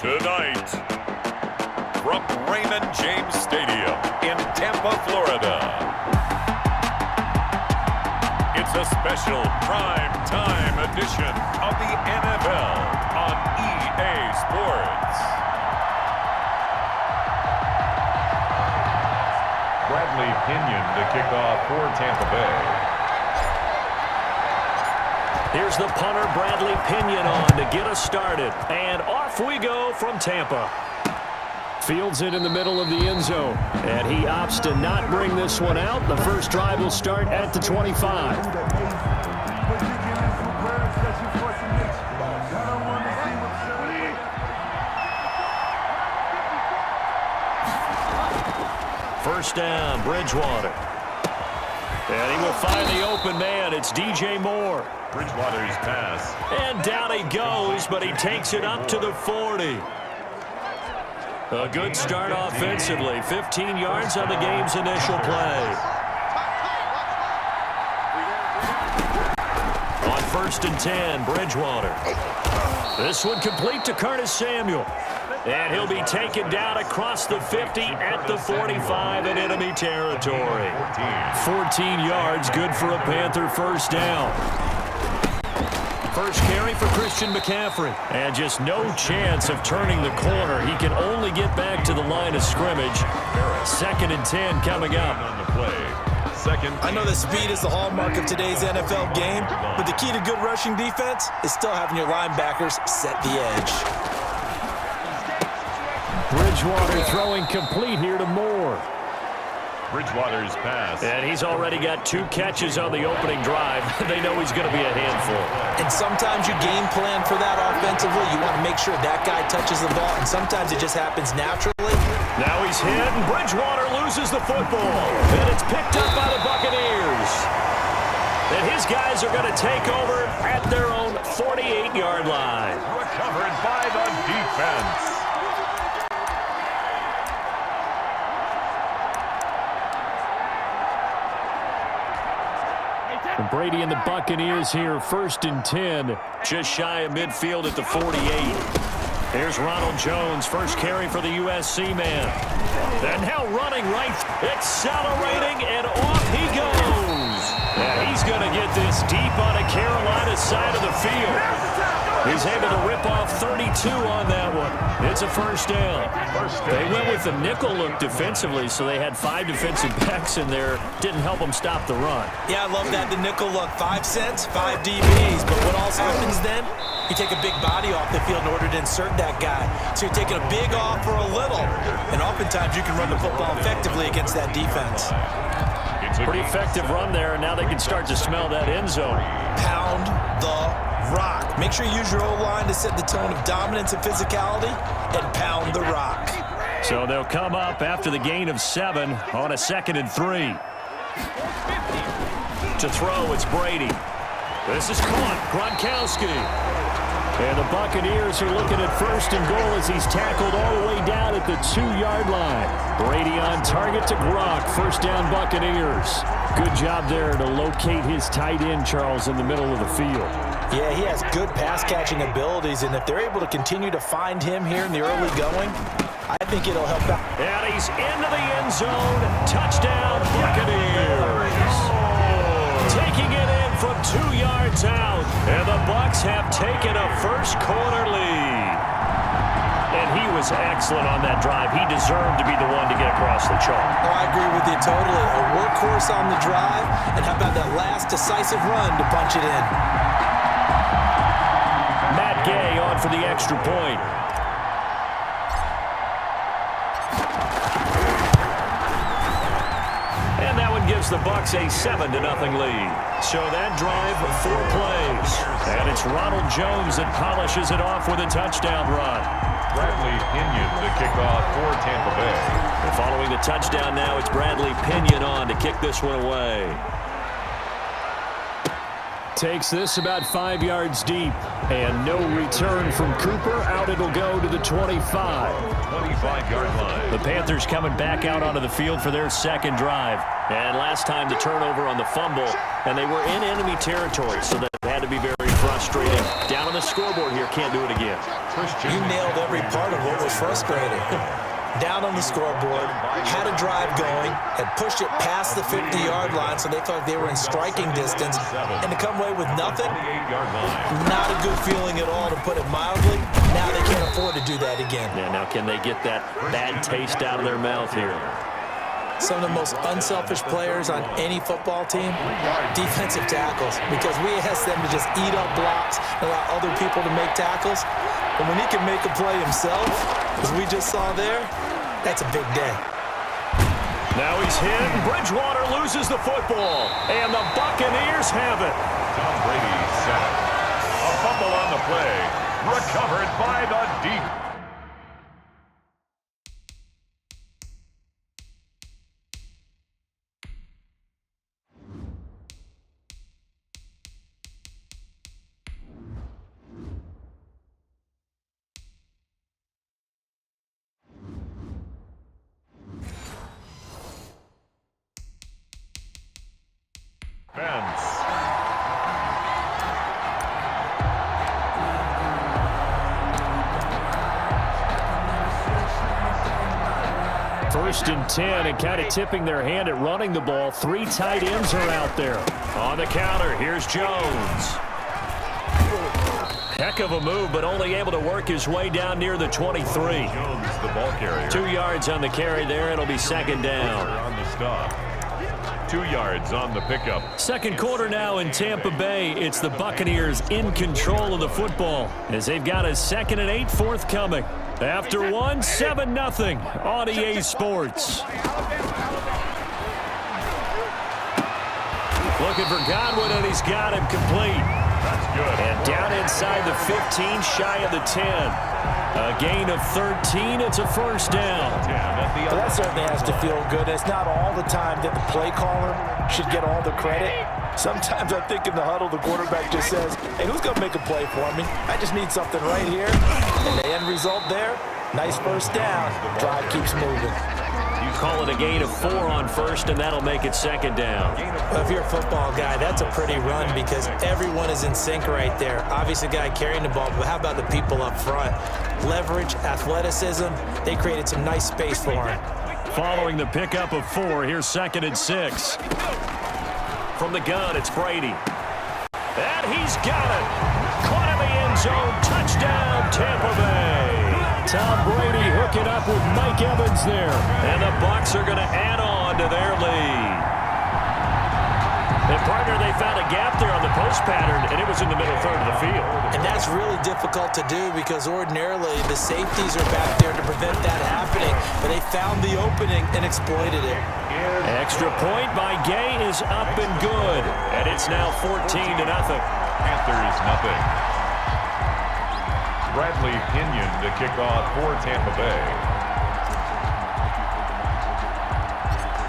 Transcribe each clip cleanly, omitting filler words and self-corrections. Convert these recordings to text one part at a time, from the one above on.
Tonight, from Raymond James Stadium in Tampa, Florida, it's a special prime time edition of the NFL on EA Sports. Bradley Pinion to kick off for Tampa Bay. Here's the punter, Bradley Pinion, on to get us started. And off we go from Tampa. Fields it in the middle of the end zone. And he opts to not bring this one out. The first drive will start at the 25. First down, Bridgewater. And he will find the open man. It's DJ Moore. Bridgewater's pass. And down he goes, but he takes it up to the 40. A good start offensively. 15 yards on the game's initial play. On 1st and 10, Bridgewater. This one complete to Curtis Samuel. And he'll be taken down across the 50 at the 45 in enemy territory. 14 yards, good for a Panther first down. First carry for Christian McCaffrey. And just no chance of turning the corner. He can only get back to the line of scrimmage. 2nd and 10 coming up. On the play. I know that speed is the hallmark of today's NFL game, but the key to good rushing defense is still having your linebackers set the edge. Bridgewater throwing complete here to Moore. Bridgewater's pass. And he's already got 2 catches on the opening drive. They know he's going to be a handful. And sometimes you game plan for that offensively. You want to make sure that guy touches the ball, and sometimes it just happens naturally. Now he's hit, and Bridgewater loses the football. And it's picked up by the Buccaneers. And his guys are going to take over at their own 48-yard line. Recovered by the defense. And Brady and the Buccaneers here, 1st and 10, just shy of midfield at the 48. Here's Ronald Jones, first carry for the USC man. And now running right, accelerating, and off he goes. And he's going to get this deep on a Carolina side of the field. He's able to rip off 32 on that one. It's a first down. They went with the nickel look defensively, so they had 5 defensive backs in there. Didn't help them stop the run. Yeah, I love that, the nickel look. 5 cents, 5 DBs. But what else happens then? You take a big body off the field in order to insert that guy. So you're taking a big off for a little. And oftentimes you can run the football effectively against that defense. Pretty effective run there, and now they can start to smell that end zone. Pound the rock. Make sure you use your O-line to set the tone of dominance and physicality, and pound the rock. So they'll come up after the gain of 7 on a 2nd and 3. To throw, it's Brady. This is caught. Gronkowski. And the Buccaneers are looking at 1st and goal as he's tackled all the way down at the 2-yard line. Brady on target to Gronk. First down, Buccaneers. Good job there to locate his tight end, Charles, in the middle of the field. Yeah, he has good pass-catching abilities, and if they're able to continue to find him here in the early going, I think it'll help out. And he's into the end zone. Touchdown, Buccaneers. Taking it in from 2 yards out. And the Bucs have taken a first-quarter lead. And he was excellent on that drive. He deserved to be the one to get across the chalk. Oh, I agree with you totally. A workhorse on the drive, and how about that last decisive run to punch it in? Matt Gay on for the extra point. And that one gives the Bucs a 7-0 lead. So that drive, 4 plays. And it's Ronald Jones that polishes it off with a touchdown run. Bradley Pinion to kick off for Tampa Bay. And following the touchdown now, it's Bradley Pinion on to kick this one away. Takes this about 5 yards deep. And no return from Cooper. Out it'll go to the 25. 25-yard line. The Panthers coming back out onto the field for their second drive. And last time the turnover on the fumble. And they were in enemy territory, so that had to be very frustrating. Down on the scoreboard here, can't do it again. You nailed every part of what was frustrating. Down on the scoreboard, had a drive going, had pushed it past the 50-yard line, so they thought they were in striking distance, and to come away with nothing, not a good feeling at all, to put it mildly. Now they can't afford to do that again. Yeah, now can they get that bad taste out of their mouth here? Some of the most unselfish players on any football team, defensive tackles, because we ask them to just eat up blocks and allow other people to make tackles. But when he can make a play himself, as we just saw there, that's a big day. Now he's hit. Bridgewater loses the football, and the Buccaneers have it. Tom Brady sacked. A fumble on the play. Recovered by the deep. First and 10, and kind of tipping their hand at running the ball. 3 tight ends are out there. On the counter, here's Jones. Heck of a move, but only able to work his way down near the 23. Jones, the ball carrier. 2 yards on the carry there. It'll be second down. On the stop. 2 yards on the pickup. Second quarter now in Tampa Bay. It's the Buccaneers in control of the football as they've got a 2nd and 8 forthcoming. After one, 7-0 on EA Sports. Looking for Godwin, and he's got him complete. That's good. And down inside the 15, shy of the 10. A gain of 13. It's a first down. Well, that certainly has to feel good. It's not all the time that the play caller should get all the credit. Sometimes I think in the huddle, the quarterback just says, hey, who's going to make a play for me? I just need something right here. And the end result there, nice first down. Drive keeps moving. You call it a gain of 4 on first, and that'll make it second down. Well, if you're a football guy, that's a pretty run because everyone is in sync right there. Obviously, the guy carrying the ball, but how about the people up front? Leverage, athleticism, they created some nice space for him. Following the pickup of 4, here's 2nd and 6. From the gun, it's Brady. And he's got it. Caught in the end zone. Touchdown, Tampa Bay. Tom Brady hooking up with Mike Evans there. And the Bucs are going to add on to their lead. And partner, they found a gap there on the post pattern, and it was in the middle third of the field. And that's really difficult to do because ordinarily the safeties are back there to prevent that happening. But they found the opening and exploited it. Extra point by Gay is up and good. And it's now 14-0. Panthers, nothing. Bradley Pinion to kick off for Tampa Bay.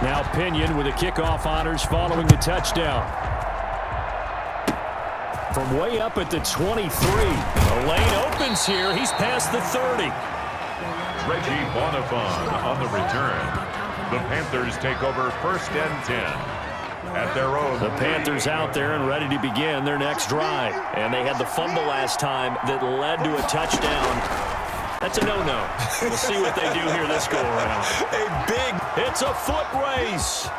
Now Pinion with the kickoff honors following the touchdown. From way up at the 23. The lane opens here. He's past the 30. Reggie Bonifon on the return. The Panthers take over 1st and 10 at their own. The Panthers out there and ready to begin their next drive. And they had the fumble last time that led to a touchdown. That's a no-no. We'll see what they do here this go-around. It's a foot race.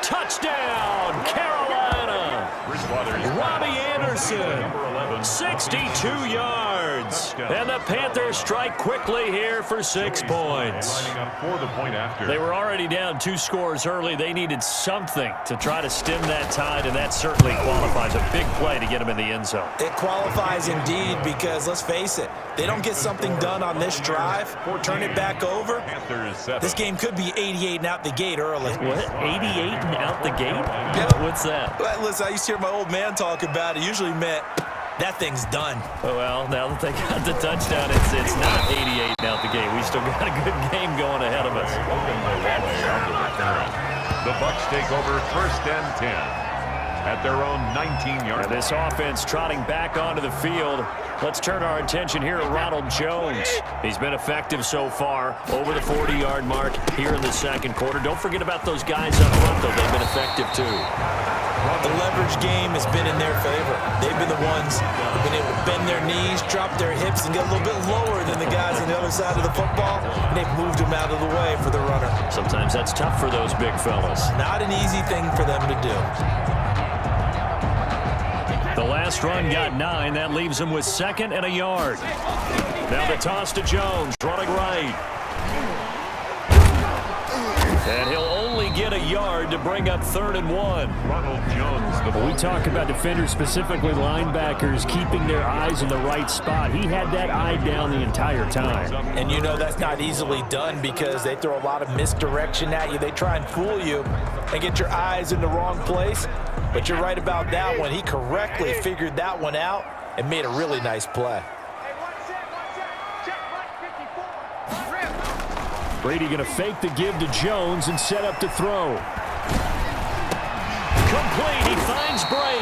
Touchdown, Carolina. Robbie Anderson, 62 yards. And the Panthers strike quickly here for 6 points. They were already down 2 scores early. They needed something to try to stem that tide, and that certainly qualifies. A big play to get them in the end zone. It qualifies indeed because, let's face it, they don't get something done on this drive, turn it back over, this game could be 88 and out the gate early. What? 88 and out the gate? Yep. What's that? Well, listen, I used to hear my old man talk about it. Usually meant that thing's done. Oh, well, now that they got the touchdown, it's not 88 and out the gate. We still got a good game going ahead of us. The Bucs take over 1st and 10 at their own 19-yard line. This offense trotting back onto the field. Let's turn our attention here to Ronald Jones. He's been effective so far, over the 40-yard mark here in the second quarter. Don't forget about those guys up front, though. They've been effective, too. The leverage game has been in their favor. They've been the ones who've been able to bend their knees, drop their hips, and get a little bit lower than the guys on the other side of the football, and they've moved them out of the way for the runner. Sometimes that's tough for those big fellas. Not an easy thing for them to do. The last run got 9. That leaves him with 2nd and a yard. Now the toss to Jones, running right. And he'll only get a yard to bring up 3rd and 1. Ronald Jones. We talk about defenders, specifically linebackers, keeping their eyes in the right spot. He had that eye down the entire time. And you know that's not easily done because they throw a lot of misdirection at you. They try and fool you and get your eyes in the wrong place. But you're right about that one. He correctly figured that one out and made a really nice play. Brady going to fake the give to Jones and set up to throw. Complete. He finds Bray.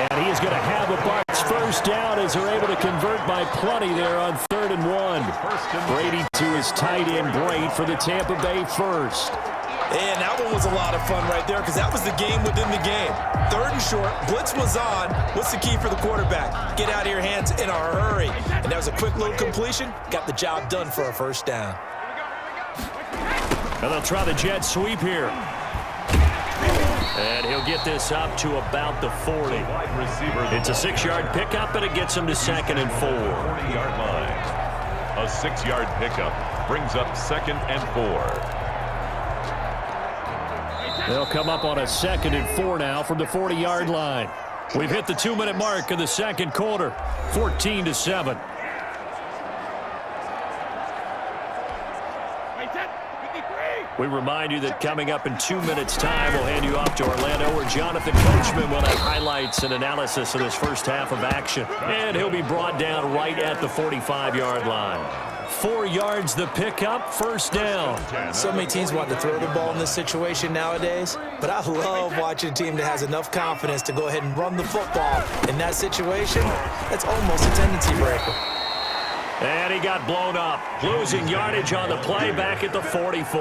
And he is going to have a Bucs first down as they're able to convert by plenty there on 3rd and 1. Brady to his tight end, Bray, for the Tampa Bay first. And that one was a lot of fun right there because that was the game within the game. 3rd and short, blitz was on. What's the key for the quarterback? Get out of your hands in a hurry. And that was a quick little completion. Got the job done for a first down. And they'll try the jet sweep here. And he'll get this up to about the 40. It's a 6-yard pickup, and it gets him to 2nd and 4. 40-yard line. A 6-yard pickup brings up 2nd and 4. They'll come up on a 2nd and 4 now from the 40-yard line. We've hit the 2-minute mark in the second quarter, 14-7. We remind you that coming up in 2 minutes' time, we'll hand you off to Orlando, where Jonathan Coachman will have highlights and analysis of this first half of action. And he'll be brought down right at the 45-yard line. 4 yards the pickup, first down. So many teams want to throw the ball in this situation nowadays, but I love watching a team that has enough confidence to go ahead and run the football. In that situation, that's almost a tendency breaker. And he got blown up, losing yardage on the play back at the 44.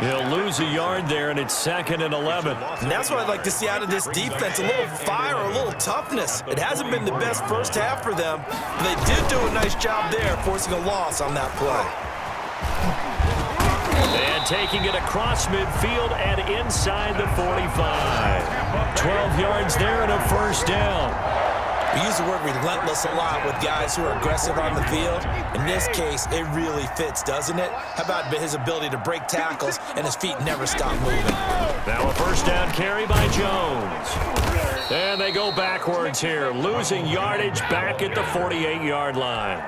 He'll lose a yard there, and it's 2nd and 11. And that's what I'd like to see out of this defense, a little fire, a little toughness. It hasn't been the best first half for them, but they did do a nice job there, forcing a loss on that play. And taking it across midfield and inside the 45. 12 yards there and a first down. We use the word relentless a lot with guys who are aggressive on the field. In this case, it really fits, doesn't it? How about his ability to break tackles and his feet never stop moving? Now a first down carry by Jones. And they go backwards here, losing yardage back at the 48-yard line.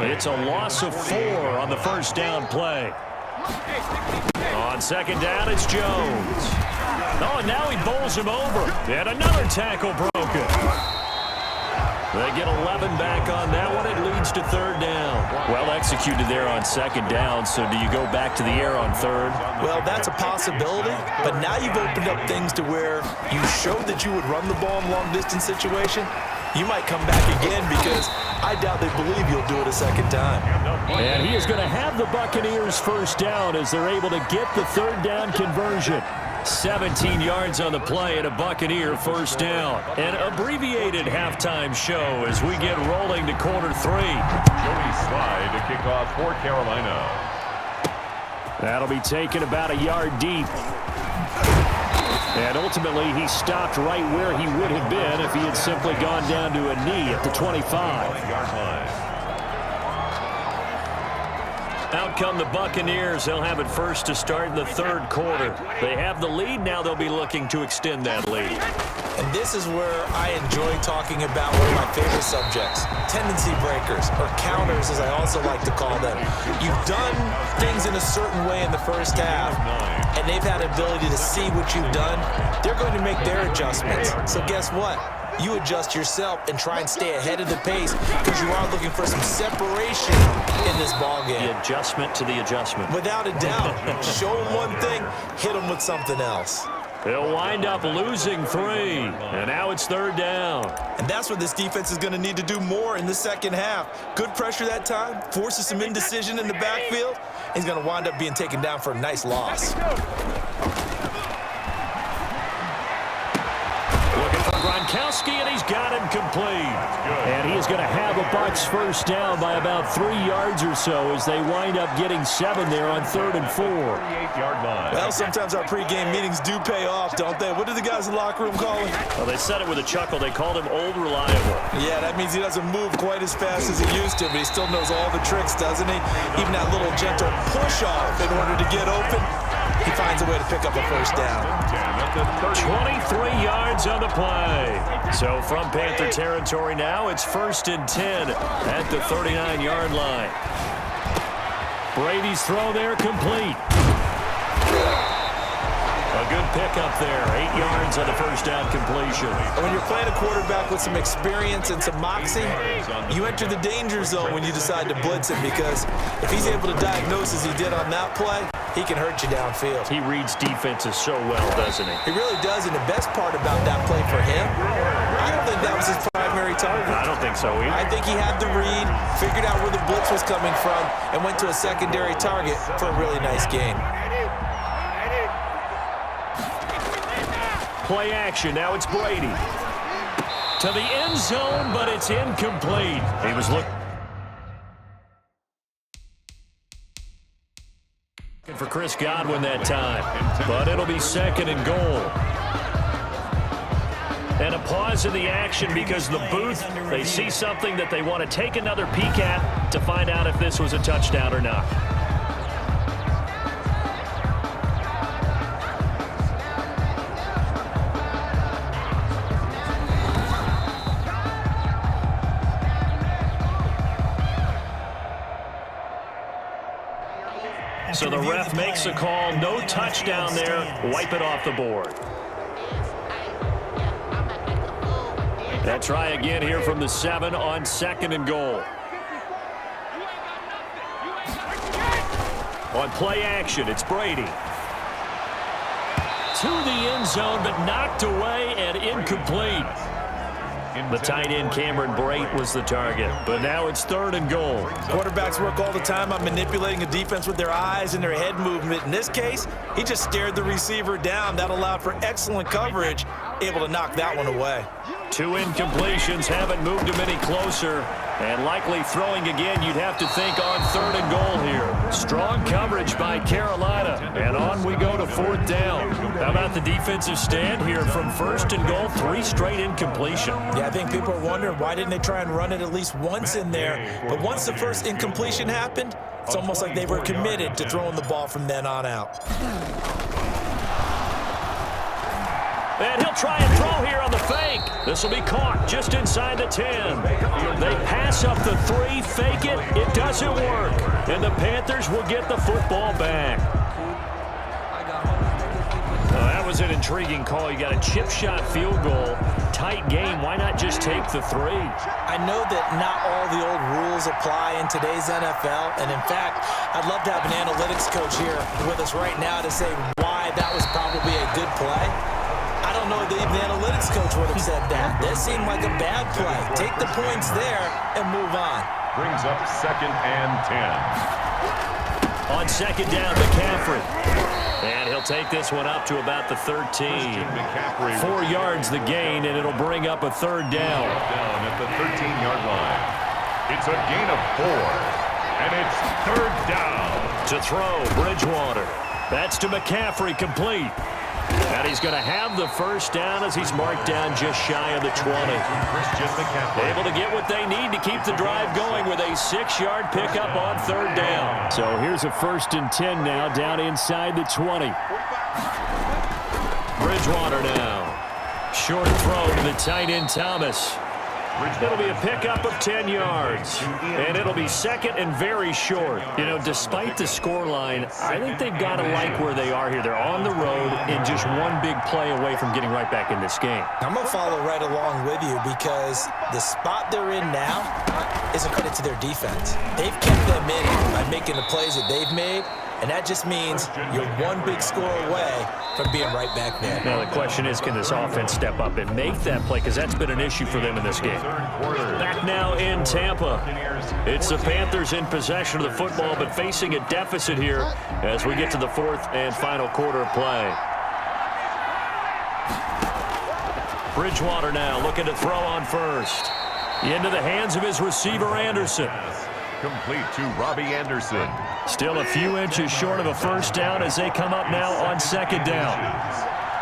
It's a loss of 4 on the first down play. On second down, it's Jones. Oh, and now he bowls him over. And another tackle broken. They get 11 back on that one. It leads to 3rd down. Well executed there on 2nd down, so do you go back to the air on 3rd? Well, that's a possibility, but now you've opened up things to where you showed that you would run the ball in long-distance situation. You might come back again because I doubt they believe you'll do it a second time. And he is going to have the Buccaneers first down as they're able to get the 3rd down conversion. 17 yards on the play and a Buccaneer first down. An abbreviated halftime show as we get rolling to quarter 3. Joey Slye to kick off for Carolina. That'll be taken about a yard deep. And ultimately, he stopped right where he would have been if he had simply gone down to a knee at the 25. Out come the Buccaneers. They'll have it first to start in the 3rd quarter. They have the lead. Now they'll be looking to extend that lead. And this is where I enjoy talking about one of my favorite subjects, tendency breakers, or counters as I also like to call them. You've done things in a certain way in the first half, and they've had the ability to see what you've done. They're going to make their adjustments. So guess what? You adjust yourself and try and stay ahead of the pace because you are looking for some separation in this ballgame. The adjustment to the adjustment. Without a doubt. Show them one thing, hit them with something else. They'll wind up losing 3, and now it's 3rd down. And that's what this defense is going to need to do more in the second half. Good pressure that time, forces some indecision in the backfield. He's going to wind up being taken down for a nice loss. Gronkowski, and he's got him complete. And he is going to have a Bucs first down by about 3 yards or so as they wind up getting 7 there on 3rd and 4. Well, sometimes our pregame meetings do pay off, don't they? What did the guys in the locker room call him? Well, they said it with a chuckle. They called him Old Reliable. Yeah, that means he doesn't move quite as fast as he used to, but he still knows all the tricks, doesn't he? Even that little gentle push-off in order to get open, he finds a way to pick up a first down. 23 yards on the play. So from Panther territory now, it's 1st and 10 at the 39-yard line. Brady's throw there complete. A good pickup there. 8 yards on the first down completion. When you're playing a quarterback with some experience and some moxie, you enter the danger zone when you decide to blitz him, because if he's able to diagnose as he did on that play, he can hurt you downfield. He reads defenses so well, doesn't he? He really does, and the best part about that play for him, I don't think that was his primary target. I don't think so either. I think he had the read, figured out where the blitz was coming from, and went to a secondary target for a really nice gain. Play action. Now it's Brady. To the end zone, but it's incomplete. He was looking for Chris Godwin that time, but it'll be 2nd and goal. And a pause in the action because the booth, they see something that they want to take another peek at to find out if this was a touchdown or not. So the ref makes a call. No touchdown there. Wipe it off the board. They'll try again here from the 7 on 2nd and goal. On play action, it's Brady. To the end zone, but knocked away and incomplete. The tight end, Cameron Brate, was the target. But now it's 3rd and goal. Quarterbacks work all the time on manipulating a defense with their eyes and their head movement. In this case, he just stared the receiver down. That allowed for excellent coverage, able to knock that one away. 2 incompletions haven't moved him any closer. And likely throwing again, you'd have to think on 3rd and goal here. Strong coverage by Carolina. And on we go to 4th down. How about the defensive stand here from 1st and goal? 3 straight incompletion. Yeah, I think people are wondering why didn't they try and run it at least once in there. But once the first incompletion happened, it's almost like they were committed to throwing the ball from then on out. And he'll try and throw here on the fake. This will be caught just inside the 10. They pass up the 3, fake it. It doesn't work. And the Panthers will get the football back. That was an intriguing call. You got a chip shot field goal. Tight game. Why not just take the 3? I know that not all the old rules apply in today's NFL. And in fact, I'd love to have an analytics coach here with us right now to say why that was probably a good play. I don't know that even the analytics coach would have said that. That seemed like a bad play. Take the points there and move on. Brings up 2nd and 10. On 2nd down, McCaffrey. And he'll take this one up to about the 13. 4 yards the gain, and it'll bring up a 3rd down. Down at the 13-yard line. It's a gain of 4. And it's 3rd down. To throw, Bridgewater. That's to McCaffrey, complete. And he's going to have the first down as he's marked down just shy of the 20. Able to get what they need to keep the drive going with a 6-yard pickup on 3rd down. So here's a 1st and 10 now down inside the 20. Bridgewater now. Short throw to the tight end, Thomas. It'll be a pickup of 10 yards. And it'll be 2nd and very short. You know, despite the scoreline, I think they've got to like where they are here. They're on the road and just one big play away from getting right back in this game. I'm going to follow right along with you because the spot they're in now is a credit to their defense. They've kept them in by making the plays that they've made, and that just means you're one big score away from being right back there. Now the question is, can this offense step up and make that play? Because that's been an issue for them in this game. Back now in Tampa. It's the Panthers in possession of the football, but facing a deficit here as we get to the 4th and final quarter of play. Bridgewater now looking to throw on first. Into the hands of his receiver, Anderson. Complete to Robbie Anderson. Still a few inches short of a first down as they come up now on second down.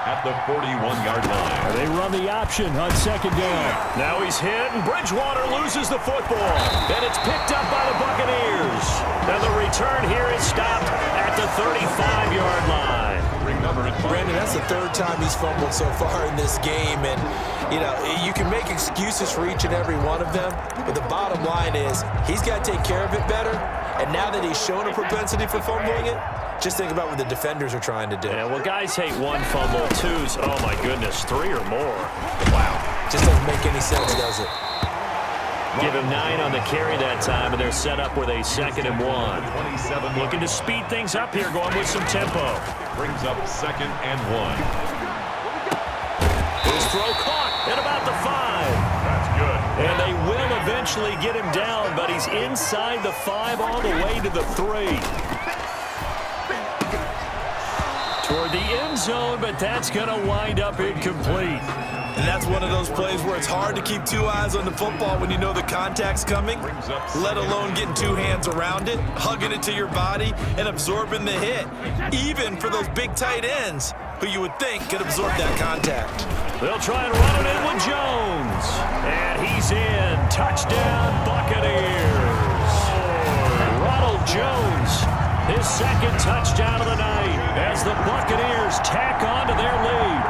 At the 41-yard line. They run the option on second down. Now he's hit, and Bridgewater loses the football. And it's picked up by the Buccaneers. And the return here is stopped at the 35-yard line. Brandon, that's the third time he's fumbled so far in this game. And, you know, you can make excuses for each and every one of them. But the bottom line is he's got to take care of it better. And now that he's shown a propensity for fumbling it, just think about what the defenders are trying to do. Yeah, well, guys hate one fumble, twos, oh my goodness, three or more. Wow. Just doesn't make any sense, does it? Give him 9 on the carry that time, and they're set up with a 2nd and 1. Looking to speed things up here, going with some tempo. Brings up 2nd and 1. His throw caught at about the 5. That's good. And they will eventually get him down, but he's inside the 5 all the way to the 3. Toward the end zone, but that's going to wind up incomplete. And that's one of those plays where it's hard to keep 2 eyes on the football when you know the contact's coming, let alone getting 2 hands around it, hugging it to your body, and absorbing the hit, even for those big tight ends who you would think could absorb that contact. They'll try and run it in with Jones. And he's in. Touchdown, Buccaneers. Ronald Jones, his 2nd touchdown of the night as the Buccaneers tack on to their lead.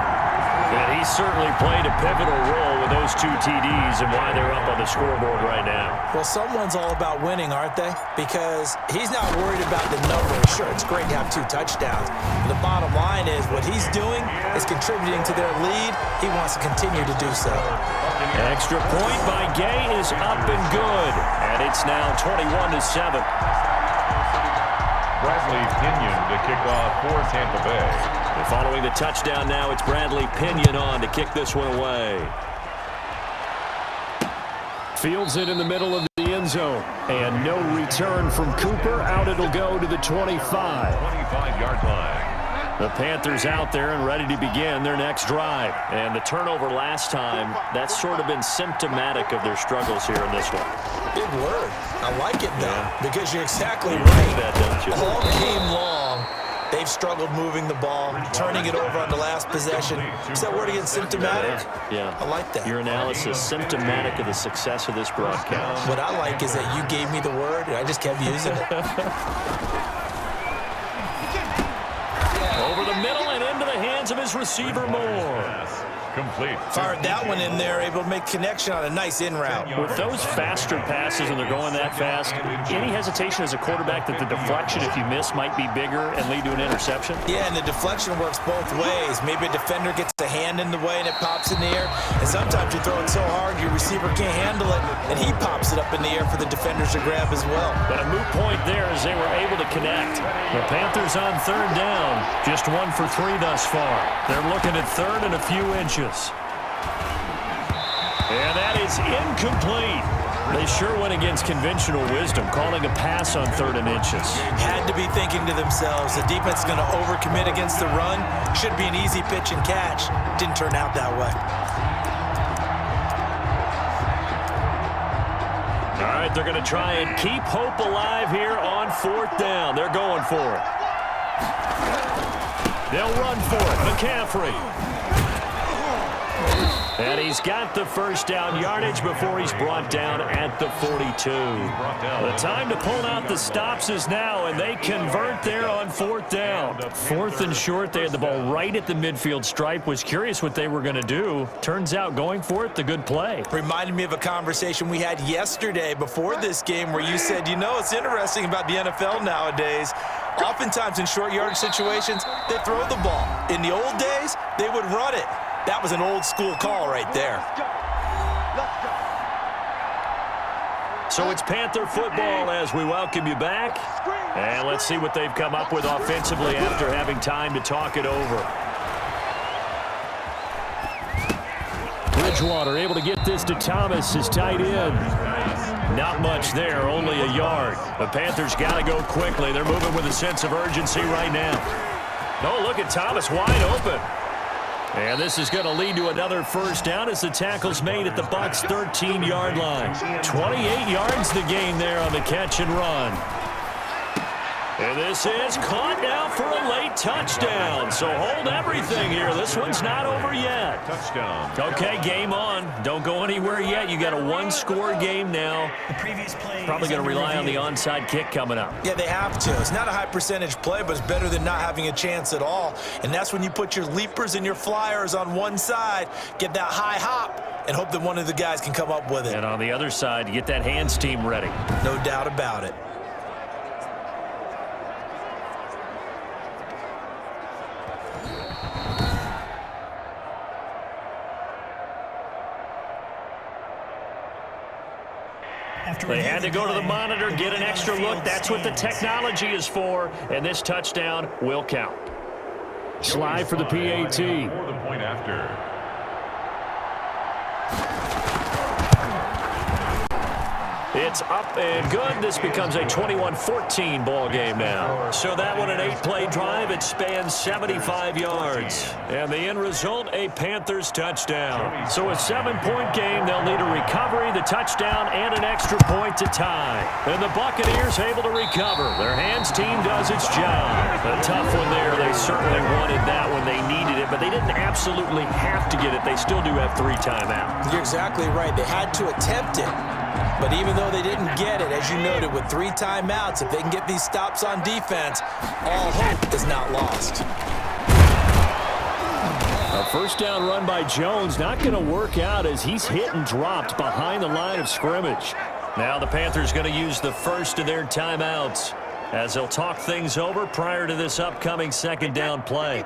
And he certainly played a pivotal role with those 2 TDs and why they're up on the scoreboard right now. Well, someone's all about winning, aren't they? Because he's not worried about the numbers. Sure, it's great to have 2 touchdowns. But the bottom line is what he's doing is contributing to their lead. He wants to continue to do so. Extra point by Gay is up and good. And it's now 21-7. Bradley Pinion to kick off for Tampa Bay. And following the touchdown now, it's Bradley Pinion on to kick this one away. Fields it in the middle of the end zone. And no return from Cooper. Out it'll go to the 25. 25-yard line. The Panthers out there and ready to begin their next drive. And the turnover last time, that's sort of been symptomatic of their struggles here in this one. Big word. I like it, though, because you're exactly You right. like that, don't you? All game long, they've struggled moving the ball, turning it over on the last possession. Is that word again, symptomatic? Yeah. I like that. Your analysis, symptomatic of the success of this broadcast. What I like is that you gave me the word, and I just kept using it. Over the middle and into the hands of his receiver, Moore. Complete. Fired that one in there, able to make connection on a nice in route. With those faster passes and they're going that fast, any hesitation as a quarterback that the deflection, if you miss, might be bigger and lead to an interception? Yeah, and the deflection works both ways. Maybe a defender gets a hand in the way and it pops in the air. And sometimes you throw it so hard your receiver can't handle it, and he pops it up in the air for the defenders to grab as well. But a moot point there as they were able to connect. The Panthers on 3rd down, just 1 for 3 thus far. They're looking at 3rd and a few inches. And that is incomplete. They sure went against conventional wisdom, calling a pass on 3rd and inches. Had to be thinking to themselves, the defense is going to overcommit against the run. Should be an easy pitch and catch. Didn't turn out that way. All right, they're going to try and keep hope alive here on 4th down. They're going for it. They'll run for it. McCaffrey. And he's got the first down yardage before he's brought down at the 42. The time to pull out the stops is now, and they convert there on 4th down. 4th and short, they had the ball right at the midfield stripe. Was curious what they were going to do. Turns out going for it, the good play. Reminded me of a conversation we had yesterday before this game where you said, you know, it's interesting about the NFL nowadays. Oftentimes in short yardage situations, they throw the ball. In the old days, they would run it. That was an old school call right there. So it's Panther football as we welcome you back. And let's see what they've come up with offensively after having time to talk it over. Bridgewater able to get this to Thomas, his tight end. Not much there, only a yard. The Panthers got to go quickly. They're moving with a sense of urgency right now. Oh, look at Thomas wide open. And this is going to lead to another first down as the tackle's made at the Bucs' 13-yard line. 28 yards the gain there on the catch and run. And this is caught now for a late touchdown. So hold everything here. This one's not over yet. Touchdown. Okay, game on. Don't go anywhere yet. You got a one-score game now. Probably going to rely on the onside kick coming up. Yeah, they have to. It's not a high percentage play, but it's better than not having a chance at all. And that's when you put your leapers and your flyers on one side, get that high hop, and hope that one of the guys can come up with it. And on the other side, you get that hands team ready. No doubt about it. They had to go to the monitor, get an extra look. That's what the technology is for, and this touchdown will count. Slide for the PAT. For the point after. It's up and good. This becomes a 21-14 ball game now. So that one, an 8-play drive. It spans 75 yards. And the end result, a Panthers touchdown. So a 7-point game. They'll need a recovery, the touchdown, and an extra point to tie. And the Buccaneers able to recover. Their hands team does its job. A tough one there. They certainly wanted that when they needed it, but they didn't absolutely have to get it. They still do have 3 timeouts. You're exactly right. They had to attempt it. But even though they didn't get it, as you noted, with 3 timeouts, if they can get these stops on defense, all hope is not lost. A first down run by Jones, not going to work out as he's hit and dropped behind the line of scrimmage. Now the Panthers going to use the first of their timeouts as they'll talk things over prior to this upcoming second down play.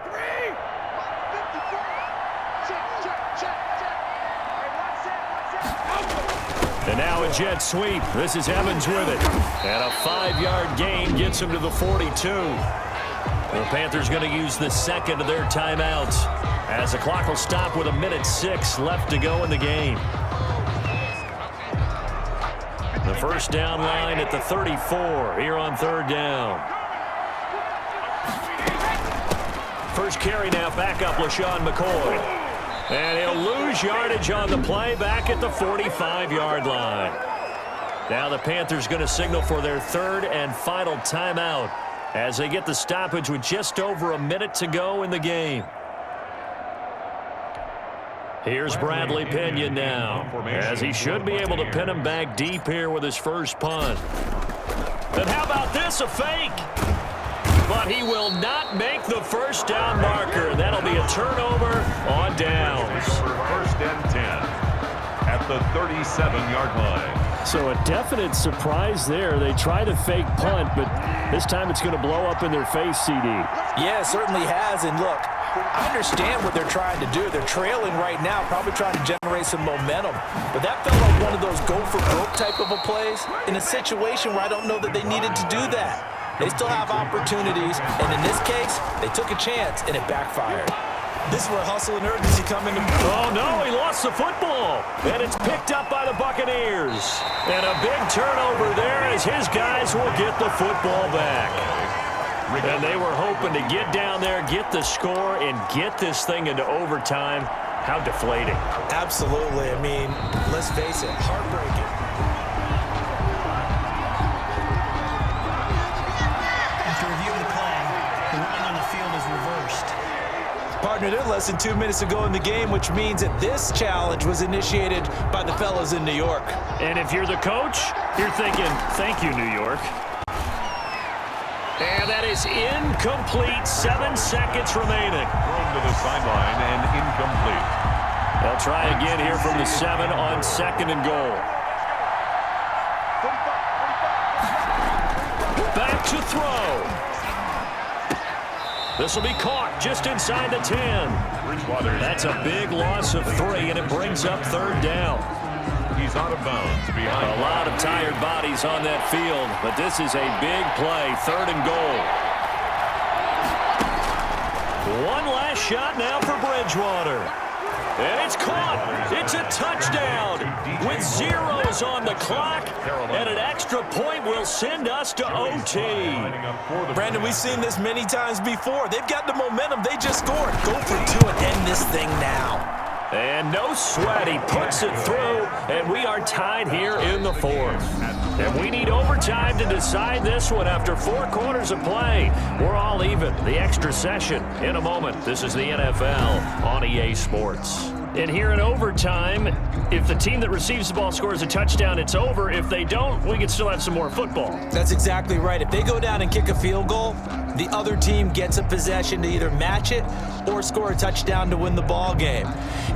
And now a jet sweep. This is Evans with it. And a 5-yard gain gets him to the 42. The Panthers going to use the second of their timeouts as the clock will stop with 1:06 left to go in the game. The first down line at the 34 here on third down. First carry now, back up LaShawn McCoy. And he'll lose yardage on the play back at the 45-yard line. Now the Panthers going to signal for their third and final timeout as they get the stoppage with just over a minute to go in the game. Here's Bradley Pinion now, as he should be able to pin him back deep here with his first punt. And how about this, a fake? But he will not make the first down marker. That'll be a turnover on downs. First and 10 at the 37-yard line. So a definite surprise there. They try to fake punt, but this time it's going to blow up in their face, CD. Yeah, it certainly has. And look, I understand what they're trying to do. They're trailing right now, probably trying to generate some momentum. But that felt like one of those go-for-broke type of a plays in a situation where I don't know that they needed to do that. They still have opportunities, and in this case, they took a chance, and it backfired. This is where hustle and urgency come into play. Oh, no, he lost the football, and it's picked up by the Buccaneers. And a big turnover there as his guys will get the football back. And they were hoping to get down there, get the score, and get this thing into overtime. How deflating. Absolutely. I mean, let's face it, heartbreaking. Partner, they're less than 2 minutes to go in the game, which means that this challenge was initiated by the fellas in New York. And if you're the coach, you're thinking, thank you, New York. And that is incomplete. 7 seconds remaining. Thrown to the sideline and incomplete. They'll try again here from the 7 on second and goal. Back to throw. This will be caught just inside the 10. That's a big loss of 3, and it brings up third down. He's out of bounds behind. A lot of tired bodies on that field, but this is a big play, third and goal. One last shot now for Bridgewater. And it's caught. It's a touchdown with zeros on the clock, and an extra point will send us to OT. Brandon, we've seen this many times before. They've got the momentum. They just scored. Go for two and end this thing now. And no sweat, he puts it through, and we are tied here in the fourth. And we need overtime to decide this one after 4 quarters of play. We're all even. The extra session in a moment. This is the NFL on EA Sports. And here in overtime, if the team that receives the ball scores a touchdown, it's over. If they don't, we can still have some more football. That's exactly right. If they go down and kick a field goal, the other team gets a possession to either match it or score a touchdown to win the ball game.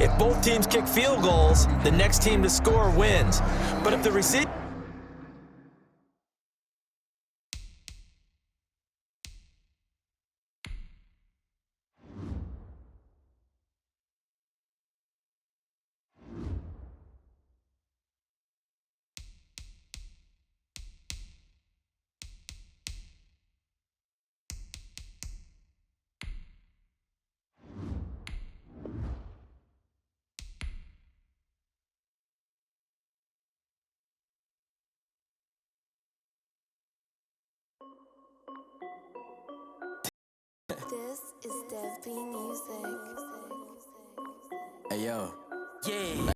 If both teams kick field goals, the next team to score wins. But if the receiver... This is Dev B Music. Hey yo. Yeah.